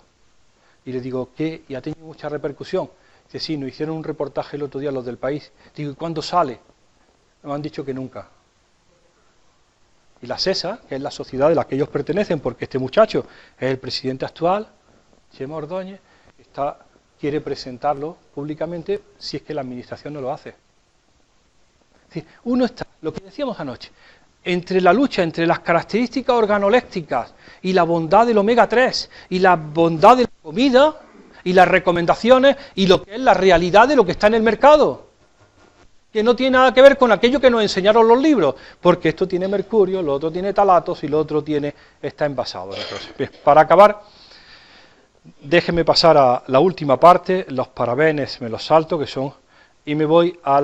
y les digo, ¿qué? Y ha tenido mucha repercusión. Dice, sí, nos hicieron un reportaje el otro día los del País. Digo, ¿y cuándo sale? Nos han dicho que nunca. Y la SESA, que es la sociedad de la que ellos pertenecen, porque este muchacho es el presidente actual, Chema Ordóñez, quiere presentarlo públicamente si es que la administración no lo hace. Es decir, uno está, lo que decíamos anoche, entre la lucha entre las características organoléctricas y la bondad del omega 3 y la bondad de la comida y las recomendaciones y lo que es la realidad de lo que está en el mercado, que no tiene nada que ver con aquello que nos enseñaron los libros, porque esto tiene mercurio, lo otro tiene talatos y lo otro está envasado. Entonces, bien, para acabar, déjeme pasar a la última parte, los parabenes me los salto, que son, y me voy a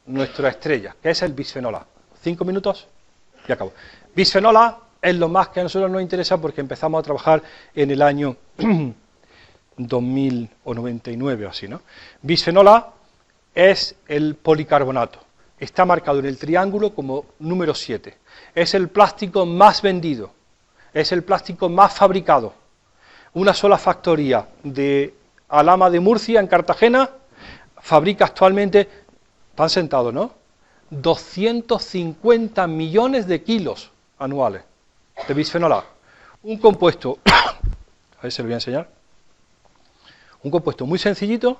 nuestra estrella, que es el bisfenol A. 5 minutos y acabo. Bisfenol A es lo más que a nosotros nos interesa porque empezamos a trabajar en el año 2000 o 99 o así, ¿no? Bisfenol A es el policarbonato. Está marcado en el triángulo como número 7. Es el plástico más vendido. Es el plástico más fabricado. Una sola factoría de Alhama de Murcia, en Cartagena, fabrica actualmente, están sentados, ¿no?, 250 millones de kilos anuales de bisfenol A. Un compuesto, a ver si lo voy a enseñar, un compuesto muy sencillito, yo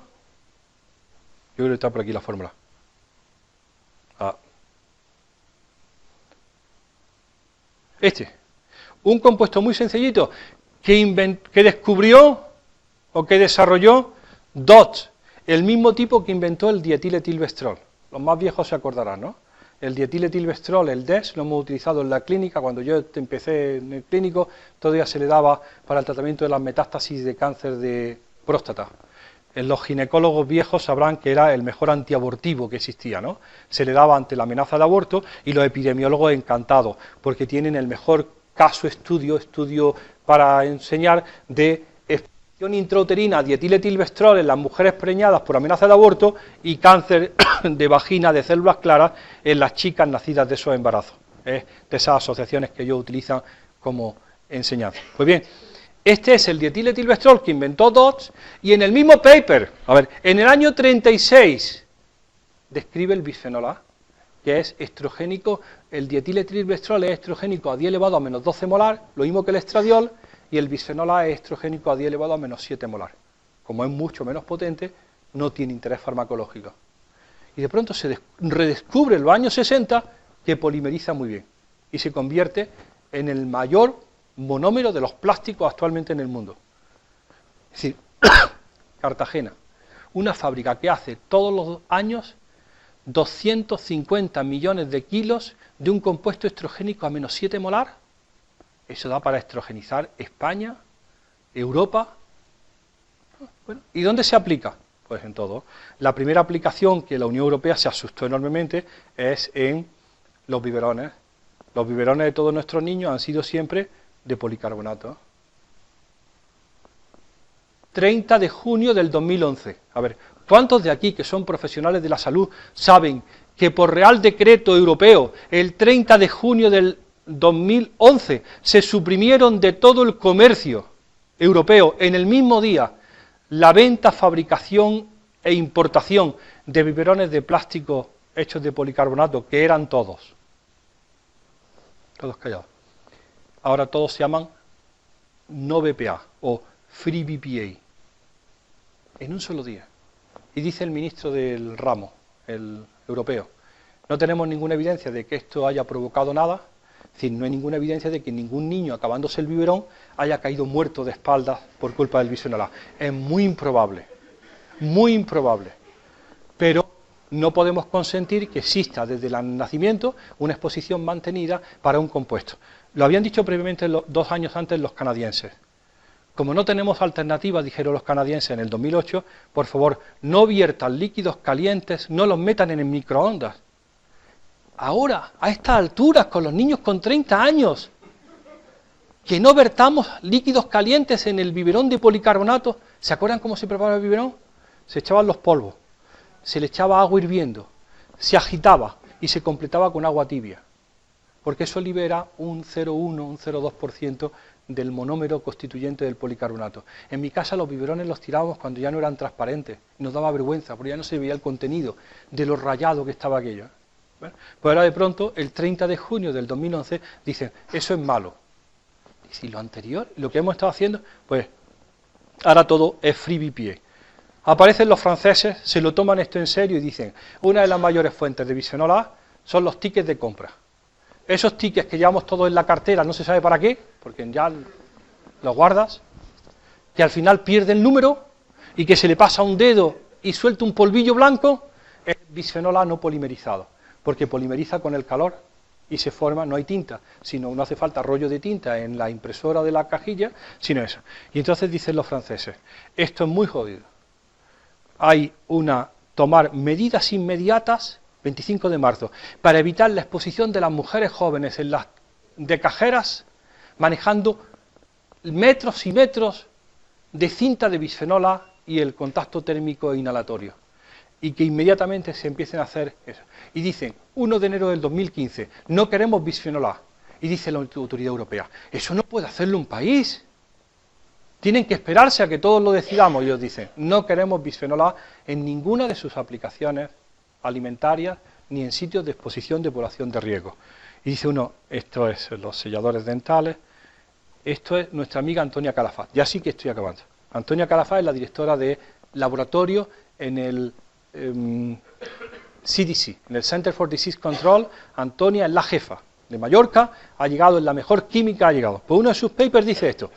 creo que está por aquí la fórmula. Un compuesto muy sencillito que descubrió o que desarrolló DOT, el mismo tipo que inventó el dietiletilvestrol. Los más viejos se acordarán, ¿no? El dietiletilvestrol, el DES, lo hemos utilizado en la clínica. Cuando yo empecé en el clínico, todavía se le daba para el tratamiento de las metástasis de cáncer de próstata. Los ginecólogos viejos sabrán que era el mejor antiabortivo que existía, ¿no? Se le daba ante la amenaza de aborto y los epidemiólogos encantados, porque tienen el mejor estudio para enseñar de exposición intrauterina a dietiletilvestrol en las mujeres preñadas por amenaza de aborto y cáncer de vagina de células claras en las chicas nacidas de esos embarazos. De esas asociaciones que ellos utilizan como enseñanza. Pues bien, este es el dietiletilvestrol que inventó Dodds, y en el mismo paper, en el año 36, describe el bisfenol A, que es estrogénico. El dietiletilvestrol es estrogénico a 10 elevado a menos 12 molar, lo mismo que el estradiol, y el bisfenol A es estrogénico a 10 elevado a menos 7 molar. Como es mucho menos potente, no tiene interés farmacológico. Y de pronto se redescubre en los años 60 que polimeriza muy bien y se convierte en el mayor monómero de los plásticos actualmente en el mundo. Es decir, Cartagena, una fábrica que hace todos los años 250 millones de kilos de un compuesto estrogénico a menos 7 molar. Eso da para estrogenizar España, Europa. Bueno, ¿y dónde se aplica? Pues en todo. La primera aplicación que la Unión Europea se asustó enormemente es en los biberones. Los biberones de todos nuestros niños han sido siempre de policarbonato. 30 de junio del 2011. ¿Cuántos de aquí, que son profesionales de la salud, saben que por Real Decreto Europeo, el 30 de junio del 2011, se suprimieron de todo el comercio europeo, en el mismo día, la venta, fabricación e importación de biberones de plástico hechos de policarbonato, que eran todos? Todos callados. Ahora todos se llaman no BPA o Free BPA. En un solo día. Y dice el ministro del ramo, el europeo, no tenemos ninguna evidencia de que esto haya provocado nada, es decir, no hay ninguna evidencia de que ningún niño acabándose el biberón haya caído muerto de espaldas por culpa del bisfenol A. Es muy improbable, pero no podemos consentir que exista desde el nacimiento una exposición mantenida para un compuesto. Lo habían dicho previamente 2 años antes los canadienses. Como no tenemos alternativa, dijeron los canadienses en el 2008, por favor, no viertan líquidos calientes, no los metan en el microondas. Ahora, a estas alturas, con los niños con 30 años, que no vertamos líquidos calientes en el biberón de policarbonato. ¿Se acuerdan cómo se preparaba el biberón? Se echaban los polvos, se le echaba agua hirviendo, se agitaba y se completaba con agua tibia, porque eso libera un 0,1, un 0,2% del monómero constituyente del policarbonato. En mi casa los biberones los tirábamos cuando ya no eran transparentes, nos daba vergüenza, porque ya no se veía el contenido de lo rayado que estaba aquello. Bueno, pues ahora de pronto, el 30 de junio del 2011, dicen, eso es malo. Y si lo anterior, lo que hemos estado haciendo, pues ahora todo es Free BPA. Aparecen los franceses, se lo toman esto en serio y dicen, una de las mayores fuentes de bisfenol A son los tickets de compra. Esos tickets que llevamos todos en la cartera, no se sabe para qué, porque ya los guardas, que al final pierde el número y que se le pasa un dedo y suelta un polvillo blanco, es bisfenol A no polimerizado, porque polimeriza con el calor y se forma, no hay tinta, sino no hace falta rollo de tinta en la impresora de la cajilla, sino eso. Y entonces dicen los franceses, esto es muy jodido. Hay tomar medidas inmediatas, 25 de marzo, para evitar la exposición de las mujeres jóvenes en las de cajeras, manejando metros y metros de cinta de bisfenol A y el contacto térmico inhalatorio, y que inmediatamente se empiecen a hacer eso. Y dicen, 1 de enero del 2015, no queremos bisfenol A, y dice la autoridad europea, eso no puede hacerlo un país, tienen que esperarse a que todos lo decidamos. Y ellos dicen, no queremos bisfenol A en ninguna de sus aplicaciones alimentarias ni en sitios de exposición de población de riesgo. Y dice uno, esto es los selladores dentales, esto es nuestra amiga Antonia Calafat. Ya sí que estoy acabando. Antonia Calafat es la directora de laboratorio en el CDC, en el Center for Disease Control. Antonia es la jefa de Mallorca, ha llegado en la mejor química, ha llegado. Pues uno de sus papers dice esto.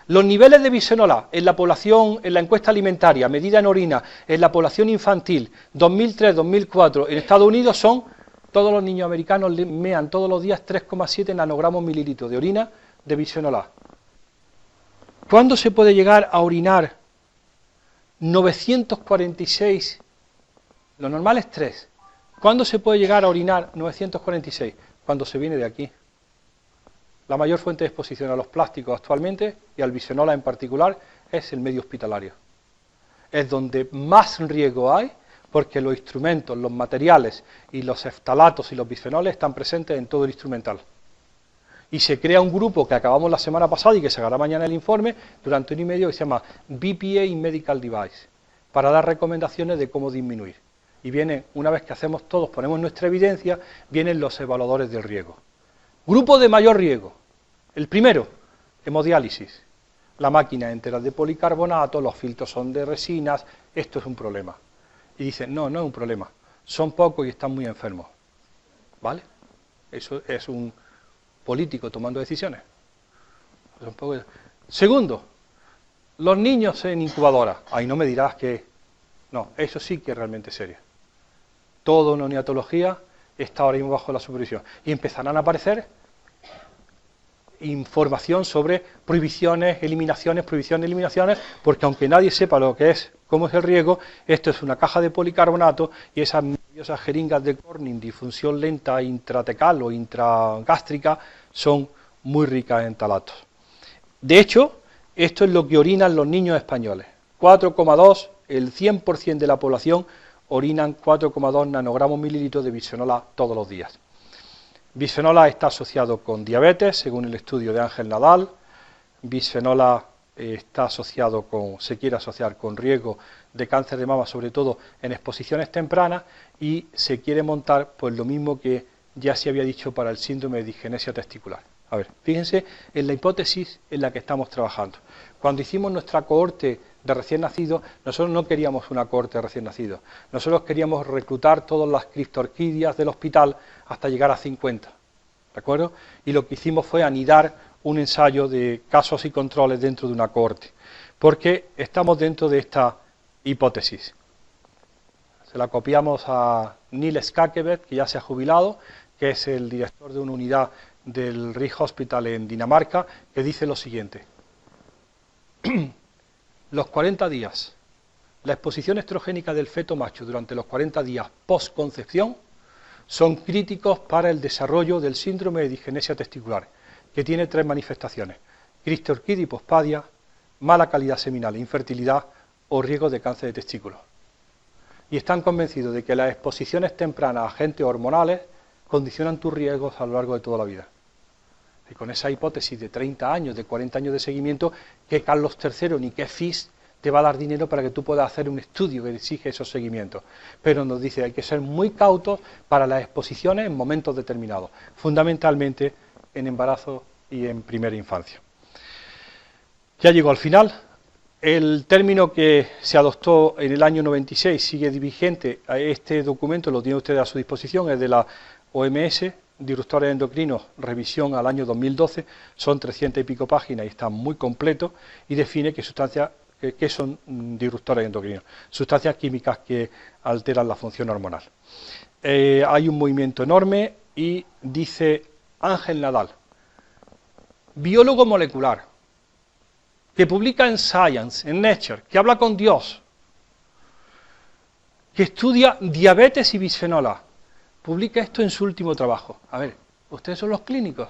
Los niveles de bisfenol A en la población, en la encuesta alimentaria, medida en orina, en la población infantil, 2003-2004, en Estados Unidos son, todos los niños americanos mean todos los días 3,7 nanogramos mililitros de orina de bisfenol A. ¿Cuándo se puede llegar a orinar 946? Lo normal es 3. ¿Cuándo se puede llegar a orinar 946? Cuando se viene de aquí. La mayor fuente de exposición a los plásticos actualmente, y al bisfenol A en particular, es el medio hospitalario. Es donde más riesgo hay, porque los instrumentos, los materiales y los eftalatos y los bisfenoles están presentes en todo el instrumental. Y se crea un grupo que acabamos la semana pasada y que se hará mañana el informe, durante 1 año y medio, que se llama BPA in Medical Device, para dar recomendaciones de cómo disminuir. Y vienen, una vez que hacemos todos, ponemos nuestra evidencia, vienen los evaluadores del riesgo. Grupo de mayor riesgo. El primero, hemodiálisis. La máquina entera de policarbonato, los filtros son de resinas, esto es un problema. Y dicen, no, no es un problema, son pocos y están muy enfermos. ¿Vale? Eso es un político tomando decisiones. Son pocos. Segundo, los niños en incubadora. Ahí no me dirás que... No, eso sí que es realmente serio. Toda una neonatología está ahora mismo bajo la supervisión. Y empezarán a aparecer información sobre prohibiciones, eliminaciones, porque aunque nadie sepa lo que es, cómo es el riesgo, esto es una caja de policarbonato y esas maravillosas jeringas de Corning, difusión lenta intratecal o intragástrica, son muy ricas en talatos. De hecho, esto es lo que orinan los niños españoles, 4,2 el 100% de la población orinan 4,2 nanogramos mililitros de bisfenol A todos los días. Bisfenol A está asociado con diabetes, según el estudio de Ángel Nadal. Bisfenol A está asociado se quiere asociar con riesgo de cáncer de mama, sobre todo en exposiciones tempranas, y se quiere montar pues lo mismo que ya se había dicho para el síndrome de disgenesia testicular. A ver, fíjense en la hipótesis en la que estamos trabajando. Cuando hicimos nuestra cohorte de recién nacidos, nosotros no queríamos una cohorte de recién nacidos, nosotros queríamos reclutar todas las criptorquidias del hospital hasta llegar a 50, ¿de acuerdo? Y lo que hicimos fue anidar un ensayo de casos y controles dentro de una cohorte, porque estamos dentro de esta hipótesis. Se la copiamos a Neil Skakevet, que ya se ha jubilado, que es el director de una unidad del Rigshospitalet Hospital en Dinamarca, que dice lo siguiente: los 40 días, la exposición estrogénica del feto macho durante los 40 días postconcepción son críticos para el desarrollo del síndrome de disgenesia testicular, que tiene 3 manifestaciones: criptorquidia y pospadia, mala calidad seminal, infertilidad o riesgo de cáncer de testículos. Y están convencidos de que las exposiciones tempranas a agentes hormonales condicionan tus riesgos a lo largo de toda la vida. Y con esa hipótesis de 30 años, de 40 años de seguimiento, que Carlos III ni que FIS te va a dar dinero para que tú puedas hacer un estudio que exige esos seguimientos. Pero nos dice que hay que ser muy cautos para las exposiciones en momentos determinados, fundamentalmente en embarazo y en primera infancia. Ya llegó al final. El término que se adoptó en el año 96 sigue vigente. Este documento lo tiene usted a su disposición, es de la OMS, disruptores endocrinos, revisión al año 2012, son 300 y pico páginas y está muy completo, y define qué son disruptores endocrinos, sustancias químicas que alteran la función hormonal. Hay un movimiento enorme y dice Ángel Nadal, biólogo molecular, que publica en Science, en Nature, que habla con Dios, que estudia diabetes y bisfenol A, publica esto en su último trabajo. A ver, ustedes son los clínicos.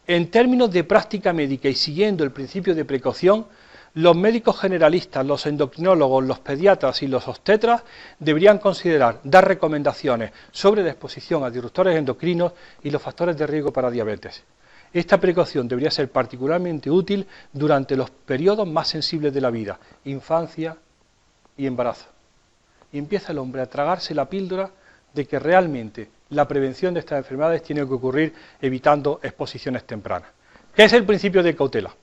En términos de práctica médica y siguiendo el principio de precaución, los médicos generalistas, los endocrinólogos, los pediatras y los obstetras deberían considerar dar recomendaciones sobre la exposición a disruptores endocrinos y los factores de riesgo para diabetes. Esta precaución debería ser particularmente útil durante los periodos más sensibles de la vida, infancia y embarazo. Y empieza el hombre a tragarse la píldora de que realmente la prevención de estas enfermedades tiene que ocurrir evitando exposiciones tempranas. ¿Qué es el principio de cautela?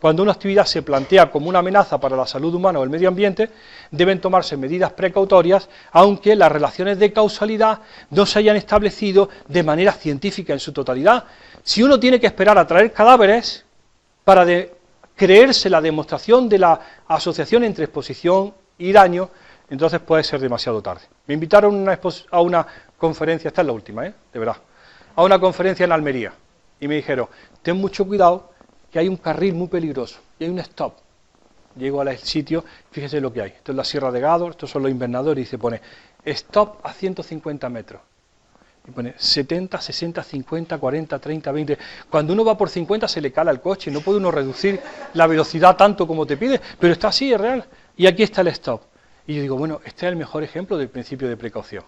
Cuando una actividad se plantea como una amenaza para la salud humana o el medio ambiente, deben tomarse medidas precautorias, aunque las relaciones de causalidad no se hayan establecido de manera científica en su totalidad. Si uno tiene que esperar a traer cadáveres para creerse la demostración de la asociación entre exposición y daño, entonces puede ser demasiado tarde. Me invitaron a una conferencia, esta es la última, de verdad, a una conferencia en Almería, y me dijeron, ten mucho cuidado, que hay un carril muy peligroso, y hay un stop. Llego al sitio, fíjese lo que hay, esto es la Sierra de Gádor, estos son los invernadores, y se pone, stop a 150 metros. Y pone 70, 60, 50, 40, 30, 20. Cuando uno va por 50 se le cala el coche, no puede uno reducir la velocidad tanto como te pide, pero está así, es real. Y aquí está el stop. Y yo digo, bueno, este es el mejor ejemplo del principio de precaución.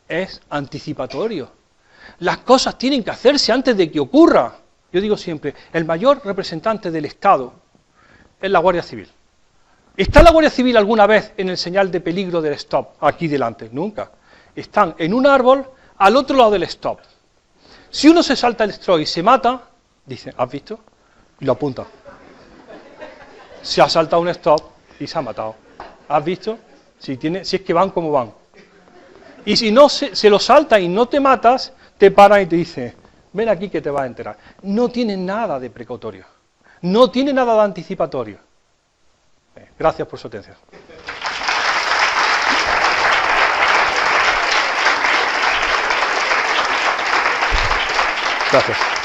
Es anticipatorio. Las cosas tienen que hacerse antes de que ocurra. Yo digo siempre, el mayor representante del Estado es la Guardia Civil. ¿Está la Guardia Civil alguna vez en el señal de peligro del stop, aquí delante? Nunca. Están en un árbol al otro lado del stop. Si uno se salta el stop y se mata, dice, ¿has visto? Y lo apunta. Se ha saltado un stop y se ha matado. ¿Has visto? Si es que van como van. Y si no se lo salta y no te matas, te paran y te dice, ven aquí que te vas a enterar. No tiene nada de precautorio. No tiene nada de anticipatorio. Gracias por su atención. Gracias.